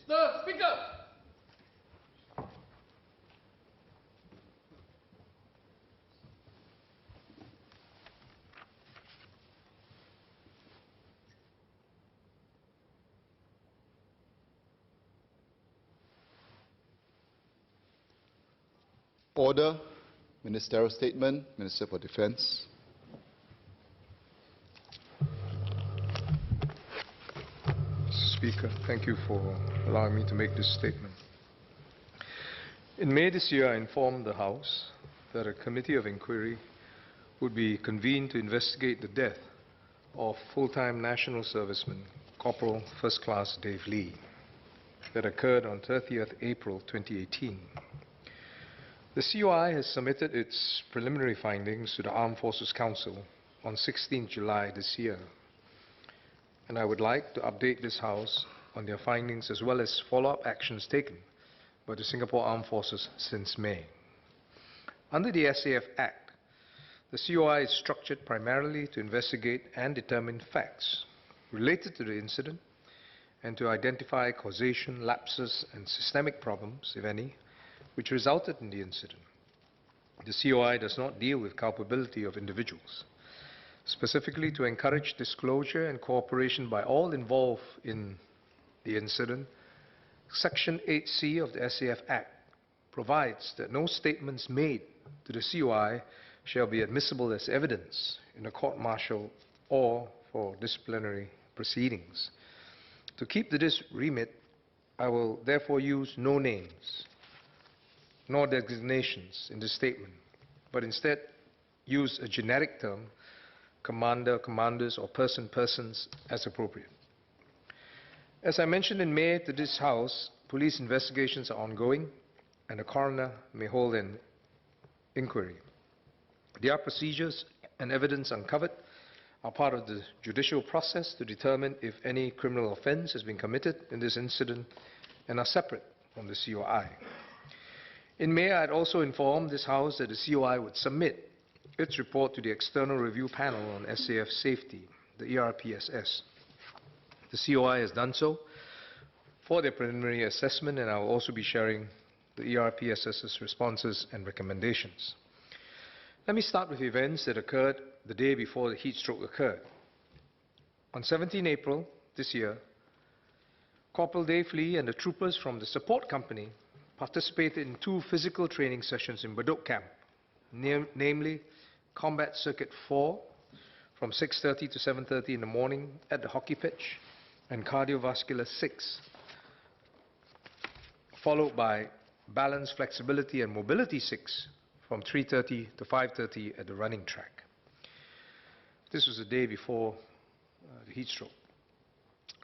Mr. Speaker. Order. Ministerial statement. Minister for Defence. Speaker, thank you for allowing me to make this statement. In May this year, I informed the House that a committee of inquiry would be convened to investigate the death of full-time national serviceman Corporal First Class Dave Lee that occurred on 30th April 2018. The COI has submitted its preliminary findings to the Armed Forces Council on 16 July this year, and I would like to update this House on their findings as well as follow-up actions taken by the Singapore Armed Forces since May. Under the SAF Act, the COI is structured primarily to investigate and determine facts related to the incident and to identify causation, lapses, and systemic problems, if any, which resulted in the incident. The COI does not deal with culpability of individuals. Specifically, to encourage disclosure and cooperation by all involved in the incident, Section 8C of the SAF Act provides that no statements made to the COI shall be admissible as evidence in a court-martial or for disciplinary proceedings. To keep to this remit, I will therefore use no names nor designations in the statement, but instead use a generic term, commander, commanders, or persons as appropriate. As I mentioned in May to this House, police investigations are ongoing and the coroner may hold an inquiry. There are procedures and evidence uncovered are part of the judicial process to determine if any criminal offence has been committed in this incident and are separate from the COI. In May, I had also informed this House that the COI would submit its report to the External Review Panel on SAF Safety, the ERPSS. The COI has done so for their preliminary assessment, and I will also be sharing the ERPSS's responses and recommendations. Let me start with events that occurred the day before the heat stroke occurred. On 17 April this year, Corporal Dave Lee and the troopers from the support company participated in 2 physical training sessions in Bedok Camp, namely Combat Circuit 4 from 6:30 to 7:30 in the morning at the hockey pitch, and Cardiovascular 6, followed by Balance, Flexibility and Mobility 6 from 3:30 to 5:30 at the running track. This was the day before the heat stroke.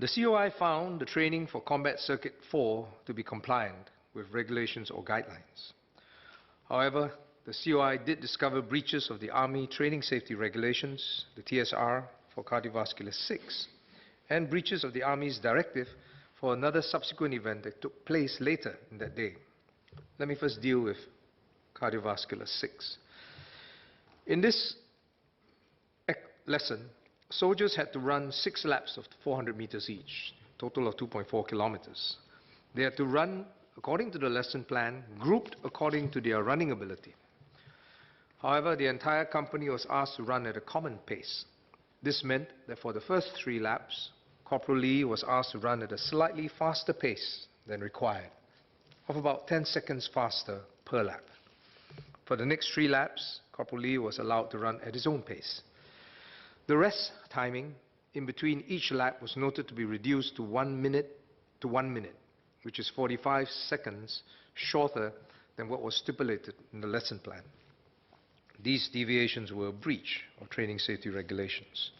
The COI found the training for Combat Circuit 4 to be compliant with regulations or guidelines. However, the COI did discover breaches of the Army Training Safety Regulations, the TSR, for Cardiovascular 6, and breaches of the Army's directive for another subsequent event that took place later in that day. Let me first deal with Cardiovascular 6. In this lesson, soldiers had to run 6 laps of 400 meters each, total of 2.4 kilometers. They had to run according to the lesson plan, grouped according to their running ability. However, the entire company was asked to run at a common pace. This meant that for the first 3 laps, Corporal Lee was asked to run at a slightly faster pace than required, of about 10 seconds faster per lap. For the next 3 laps, Corporal Lee was allowed to run at his own pace. The rest timing in between each lap was noted to be reduced to 1 minute, which is 45 seconds shorter than what was stipulated in the lesson plan. These deviations were a breach of training safety regulations.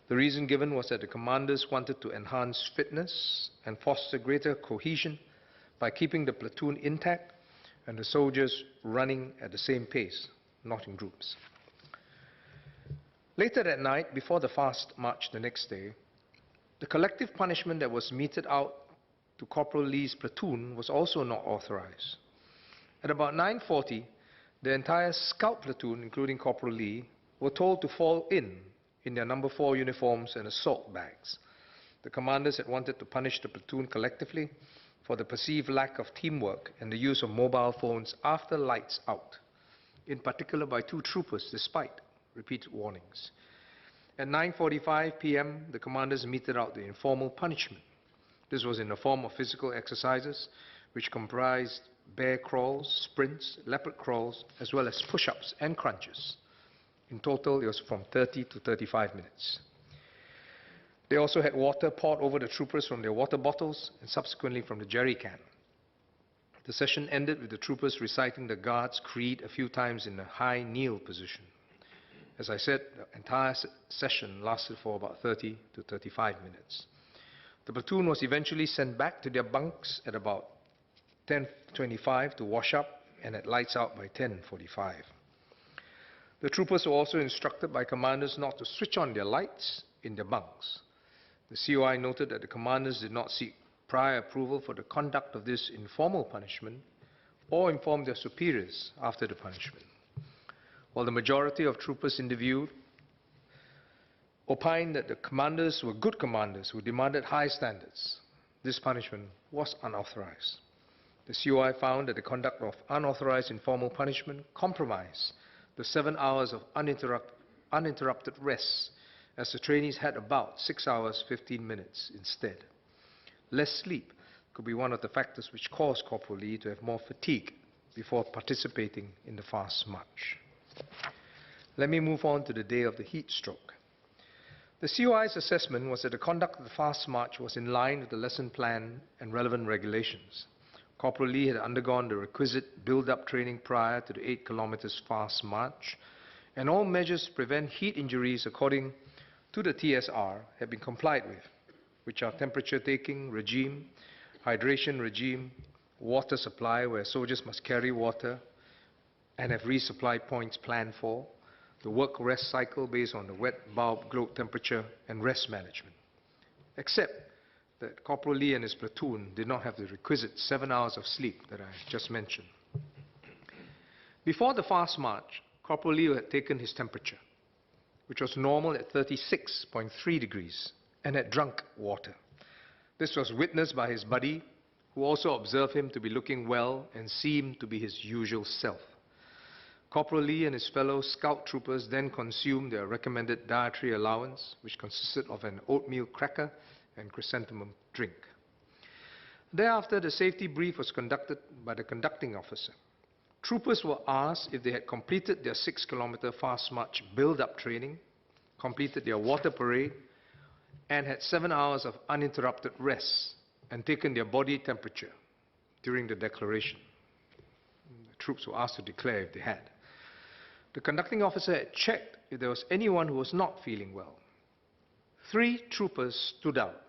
The reason given was that the commanders wanted to enhance fitness and foster greater cohesion by keeping the platoon intact and the soldiers running at the same pace, not in groups. Later that night, before the fast march the next day, the collective punishment that was meted out to Corporal Lee's platoon was also not authorized. At about 9:40, the entire scout platoon, including Corporal Lee, were told to fall in their number 4 uniforms and assault bags. The commanders had wanted to punish the platoon collectively, for the perceived lack of teamwork and the use of mobile phones after lights out, in particular by 2 troopers despite repeated warnings. At 9:45 p.m., the commanders meted out the informal punishment. This was in the form of physical exercises, which comprised bear crawls, sprints, leopard crawls, as well as push-ups and crunches. In total, it was from 30 to 35 minutes. They also had water poured over the troopers from their water bottles and subsequently from the jerry can. The session ended with the troopers reciting the Guards' Creed a few times in a high kneel position. As I said, the entire session lasted for about 30 to 35 minutes. The platoon was eventually sent back to their bunks at about 10:25 to wash up and at lights out by 10:45. The troopers were also instructed by commanders not to switch on their lights in their bunks. The COI noted that the commanders did not seek prior approval for the conduct of this informal punishment or inform their superiors after the punishment. While the majority of troopers interviewed opined that the commanders were good commanders who demanded high standards, this punishment was unauthorized. The COI found that the conduct of unauthorized informal punishment compromised the 7 hours of uninterrupted rest, as the trainees had about 6 hours 15 minutes instead. Less sleep could be one of the factors which caused Corporal Lee to have more fatigue before participating in the fast march. Let me move on to the day of the heat stroke. The COI's assessment was that the conduct of the fast march was in line with the lesson plan and relevant regulations. Corporal Lee had undergone the requisite build-up training prior to the 8 kilometers fast march, and all measures to prevent heat injuries according to the TSR have been complied with, which are temperature-taking regime, hydration regime, water supply where soldiers must carry water and have resupply points planned for, the work-rest cycle based on the wet bulb globe temperature, and rest management. Except that Corporal Lee and his platoon did not have the requisite 7 hours of sleep that I just mentioned. Before the fast march, Corporal Lee had taken his temperature, which was normal at 36.3 degrees, and had drunk water. This was witnessed by his buddy, who also observed him to be looking well and seemed to be his usual self. Corporal Lee and his fellow scout troopers then consumed their recommended dietary allowance, which consisted of an oatmeal cracker and chrysanthemum drink. Thereafter, the safety brief was conducted by the conducting officer. Troopers were asked if they had completed their 6-kilometer fast march build-up training, completed their water parade, and had 7 hours of uninterrupted rest and taken their body temperature during the declaration. The troops were asked to declare if they had. The conducting officer had checked if there was anyone who was not feeling well. 3 troopers stood out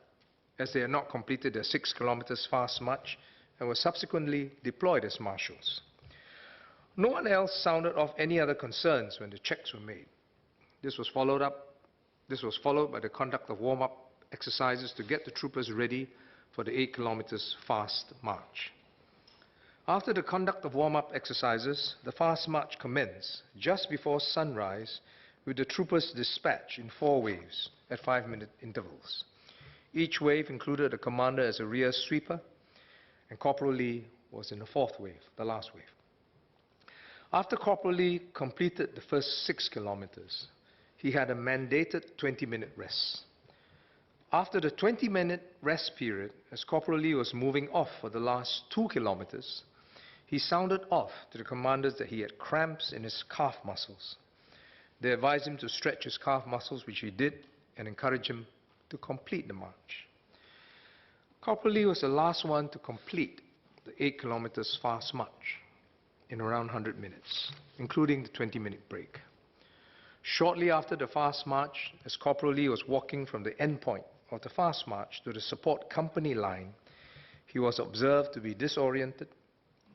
as they had not completed their 6 kilometers fast march and were subsequently deployed as marshals. No one else sounded off any other concerns when the checks were made. This was followed by the conduct of warm-up exercises to get the troopers ready for the 8 kilometers fast march. After the conduct of warm-up exercises, the fast march commenced just before sunrise, with the troopers dispatched in 4 waves at 5-minute intervals. Each wave included a commander as a rear sweeper, and Corporal Lee was in the 4th wave, the last wave. After Corporal Lee completed the first 6 kilometers, he had a mandated 20-minute rest. After the 20-minute rest period, as Corporal Lee was moving off for the last 2 kilometers, he sounded off to the commanders that he had cramps in his calf muscles. They advised him to stretch his calf muscles, which he did, and encouraged him to complete the march. Corporal Lee was the last one to complete the 8 kilometers fast march in around 100 minutes, including the 20-minute break. Shortly after the fast march, as Corporal Lee was walking from the end point of the fast march to the support company line, he was observed to be disoriented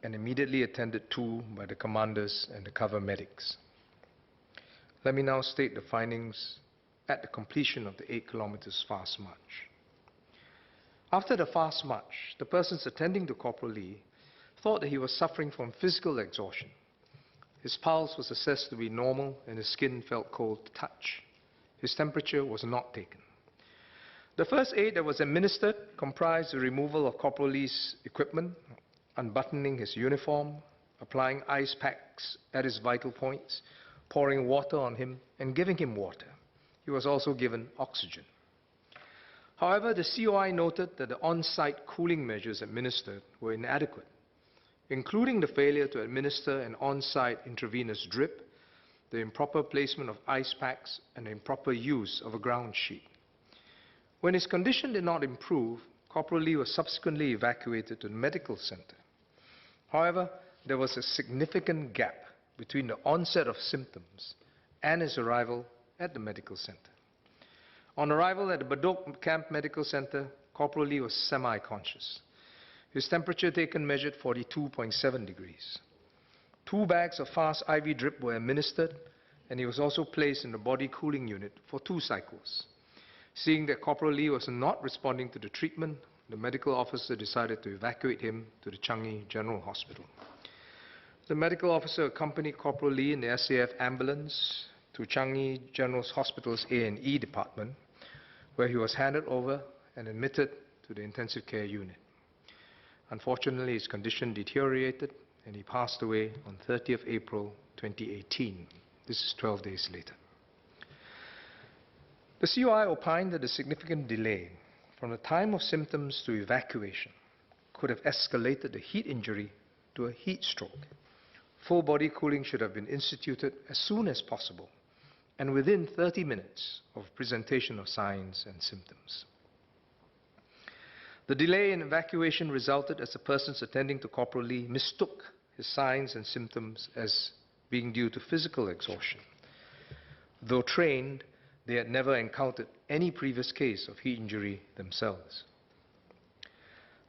and immediately attended to by the commanders and the cover medics. Let me now state the findings at the completion of the 8 kilometers fast march. After the fast march, the persons attending to Corporal Lee thought that he was suffering from physical exhaustion. His pulse was assessed to be normal and his skin felt cold to touch. His temperature was not taken. The first aid that was administered comprised the removal of Corporal Lee's equipment, unbuttoning his uniform, applying ice packs at his vital points, pouring water on him, and giving him water. He was also given oxygen. However, the COI noted that the on-site cooling measures administered were inadequate, including the failure to administer an on-site intravenous drip, the improper placement of ice packs, and the improper use of a ground sheet. When his condition did not improve, Corporal Lee was subsequently evacuated to the medical center. However, there was a significant gap between the onset of symptoms and his arrival at the medical center. On arrival at the Badok Camp Medical Center, Corporal Lee was semi-conscious. His temperature taken measured 42.7 degrees. 2 bags of fast IV drip were administered, and he was also placed in the body cooling unit for 2 cycles. Seeing that Corporal Lee was not responding to the treatment, the medical officer decided to evacuate him to the Changi General Hospital. The medical officer accompanied Corporal Lee in the SAF ambulance to Changi General Hospital's A&E department, where he was handed over and admitted to the intensive care unit. Unfortunately, his condition deteriorated and he passed away on 30th April 2018. This is 12 days later. The COI opined that a significant delay from the time of symptoms to evacuation could have escalated the heat injury to a heat stroke. Full body cooling should have been instituted as soon as possible and within 30 minutes of presentation of signs and symptoms. The delay in evacuation resulted as the persons attending to Corporal Lee mistook his signs and symptoms as being due to physical exhaustion. Though trained, they had never encountered any previous case of heat injury themselves.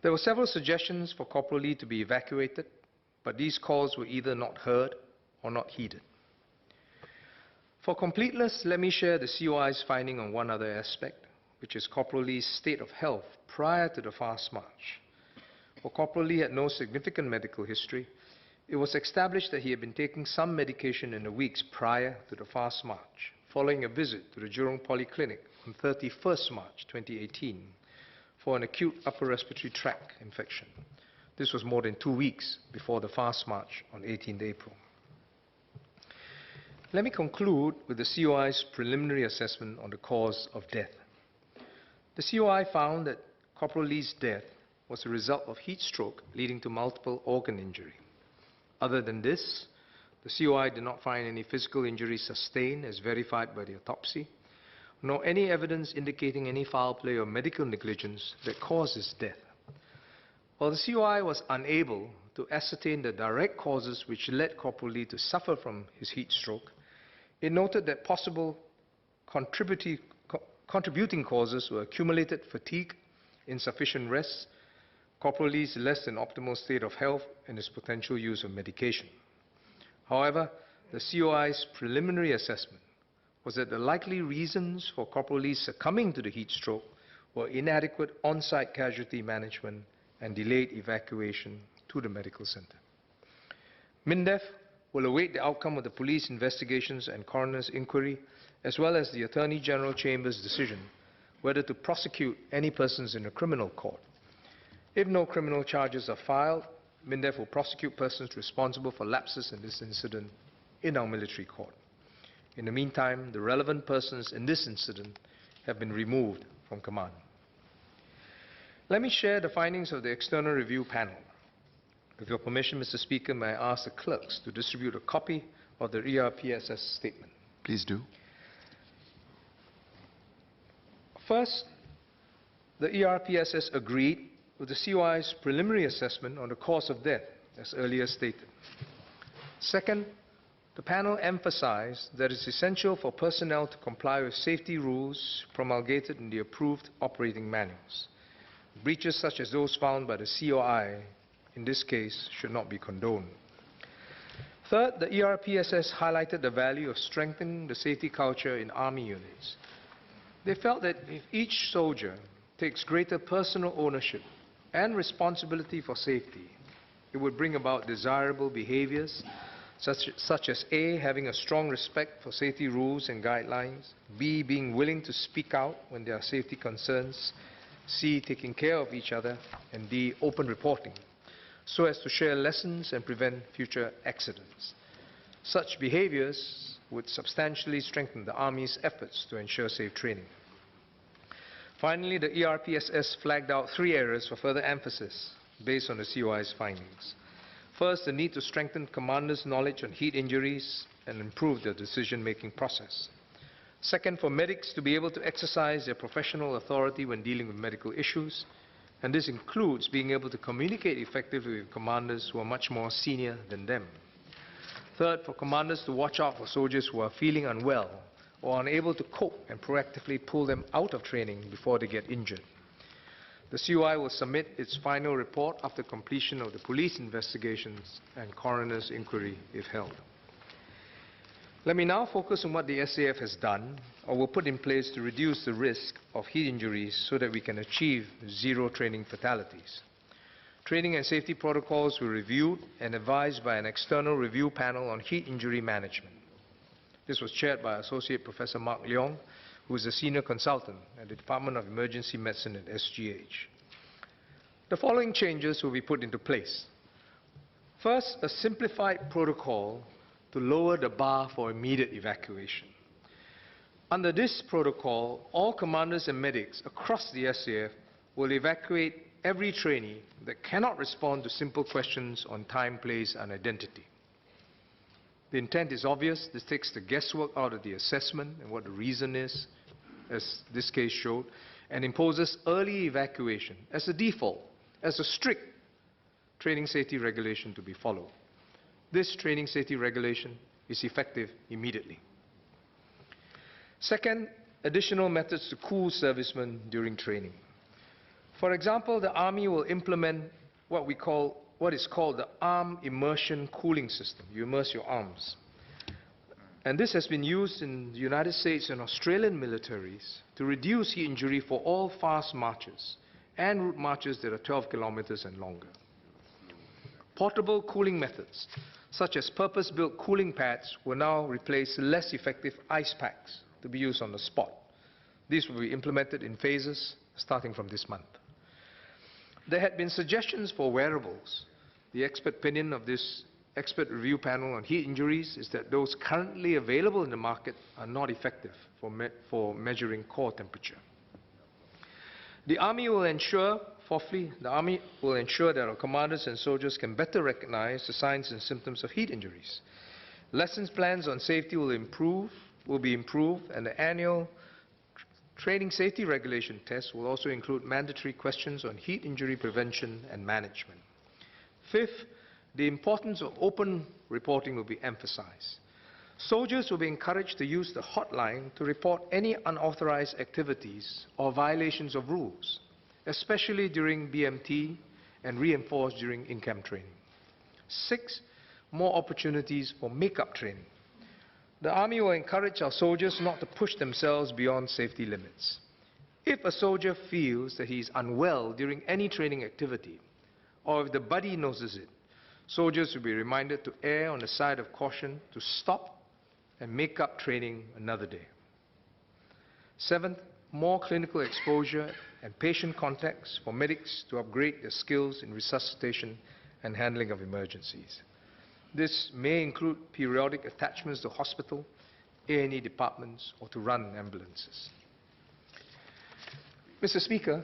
There were several suggestions for Corporal Lee to be evacuated, but these calls were either not heard or not heeded. For completeness, let me share the COI's finding on one other aspect, which is Corporal Lee's state of health prior to the fast march. For Corporal Lee had no significant medical history. It was established that he had been taking some medication in the weeks prior to the fast march, following a visit to the Jurong Polyclinic on 31st March 2018 for an acute upper respiratory tract infection. This was more than 2 weeks before the fast march on 18th April. Let me conclude with the COI's preliminary assessment on the cause of death. The COI found that Corporal Lee's death was a result of heat stroke leading to multiple organ injury. Other than this, the COI did not find any physical injury sustained as verified by the autopsy, nor any evidence indicating any foul play or medical negligence that caused his death. While the COI was unable to ascertain the direct causes which led Corporal Lee to suffer from his heat stroke, it noted that possible contributing causes were accumulated fatigue, insufficient rest, Corporal Lee's less than optimal state of health, and his potential use of medication. However, the COI's preliminary assessment was that the likely reasons for Corporal Lee succumbing to the heat stroke were inadequate on-site casualty management and delayed evacuation to the medical center. MINDEF will await the outcome of the police investigations and coroner's inquiry, as well as the Attorney General Chamber's decision whether to prosecute any persons in a criminal court. If no criminal charges are filed, MINDEF will prosecute persons responsible for lapses in this incident in our military court. In the meantime, the relevant persons in this incident have been removed from command. Let me share the findings of the external review panel. With your permission, Mr. Speaker, may I ask the clerks to distribute a copy of the ERPSS statement? Please do. First, the ERPSS agreed with the COI's preliminary assessment on the cause of death, as earlier stated. Second, the panel emphasized that it's essential for personnel to comply with safety rules promulgated in the approved operating manuals. Breaches such as those found by the COI in this case should not be condoned. Third, the ERPSS highlighted the value of strengthening the safety culture in Army units. They felt that if each soldier takes greater personal ownership and responsibility for safety, it would bring about desirable behaviors such as A, having a strong respect for safety rules and guidelines, B, being willing to speak out when there are safety concerns, C, taking care of each other, and D, open reporting, so as to share lessons and prevent future accidents. Such behaviors would substantially strengthen the Army's efforts to ensure safe training. Finally, the ERPSS flagged out 3 areas for further emphasis based on the COI's findings. First, the need to strengthen commanders' knowledge on heat injuries and improve their decision-making process. Second, for medics to be able to exercise their professional authority when dealing with medical issues, and this includes being able to communicate effectively with commanders who are much more senior than them. Third, for commanders to watch out for soldiers who are feeling unwell or unable to cope and proactively pull them out of training before they get injured. The COI will submit its final report after completion of the police investigations and coroner's inquiry if held. Let me now focus on what the SAF has done or will put in place to reduce the risk of heat injuries so that we can achieve 0 training fatalities. Training and safety protocols were reviewed and advised by an external review panel on heat injury management. This was chaired by Associate Professor Mark Leong, who is a senior consultant at the Department of Emergency Medicine at SGH. The following changes will be put into place. First, a simplified protocol to lower the bar for immediate evacuation. Under this protocol, all commanders and medics across the SAF will evacuate every trainee that cannot respond to simple questions on time, place, and identity. The intent is obvious. This takes the guesswork out of the assessment and what the reason is, as this case showed, and imposes early evacuation as a default, as a strict training safety regulation to be followed. This training safety regulation is effective immediately. Second, additional methods to cool servicemen during training. For example, the Army will implement what is called the arm immersion cooling system. You immerse your arms. And this has been used in the United States and Australian militaries to reduce heat injury for all fast marches and route marches that are 12 kilometers and longer. Portable cooling methods, such as purpose-built cooling pads, will now replace less effective ice packs to be used on the spot. These will be implemented in phases starting from this month. There had been suggestions for wearables. The expert opinion of this expert review panel on heat injuries is that those currently available in the market are not effective for measuring core temperature. The Army will ensure, fourthly, the Army will ensure that our commanders and soldiers can better recognize the signs and symptoms of heat injuries. Lessons plans on safety will be improved, and the annual training safety regulation tests will also include mandatory questions on heat injury prevention and management. Fifth, the importance of open reporting will be emphasized. Soldiers will be encouraged to use the hotline to report any unauthorized activities or violations of rules, especially during BMT and reinforced during in-camp training. Six, more opportunities for make-up training. The Army will encourage our soldiers not to push themselves beyond safety limits. If a soldier feels that he is unwell during any training activity, or if the buddy notices it, soldiers will be reminded to err on the side of caution, to stop and make up training another day. Seventh, more clinical exposure and patient contacts for medics to upgrade their skills in resuscitation and handling of emergencies. This may include periodic attachments to hospital, A&E departments, or to run ambulances. Mr. Speaker,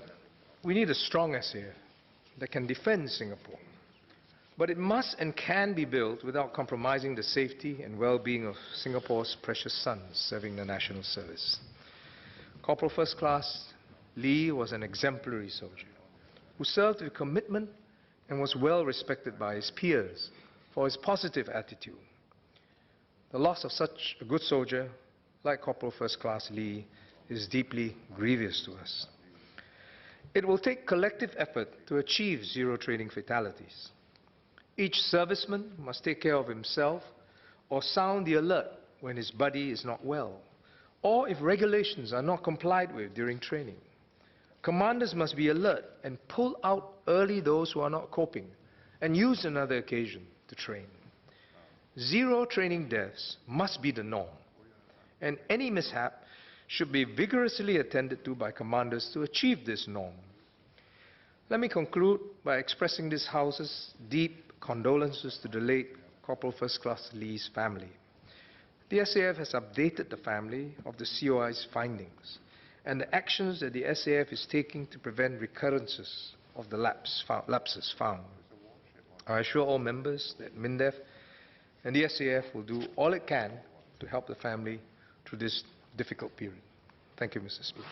we need a strong SAF that can defend Singapore, but it must and can be built without compromising the safety and well-being of Singapore's precious sons serving the national service. Corporal First Class Lee was an exemplary soldier who served with commitment and was well respected by his peers for his positive attitude. The loss of such a good soldier like Corporal First Class Lee is deeply grievous to us. It will take collective effort to achieve zero training fatalities. Each serviceman must take care of himself or sound the alert when his buddy is not well, or if regulations are not complied with during training. Commanders must be alert and pull out early those who are not coping and use another occasion to train. Zero training deaths must be the norm, and any mishap should be vigorously attended to by commanders to achieve this norm. Let me conclude by expressing this House's deep condolences to the late Corporal First Class Lee's family. The SAF has updated the family of the COI's findings and the actions that the SAF is taking to prevent recurrences of the lapses found. I assure all members that MINDEF and the SAF will do all it can to help the family through this difficult period. Thank you, Mr. Speaker.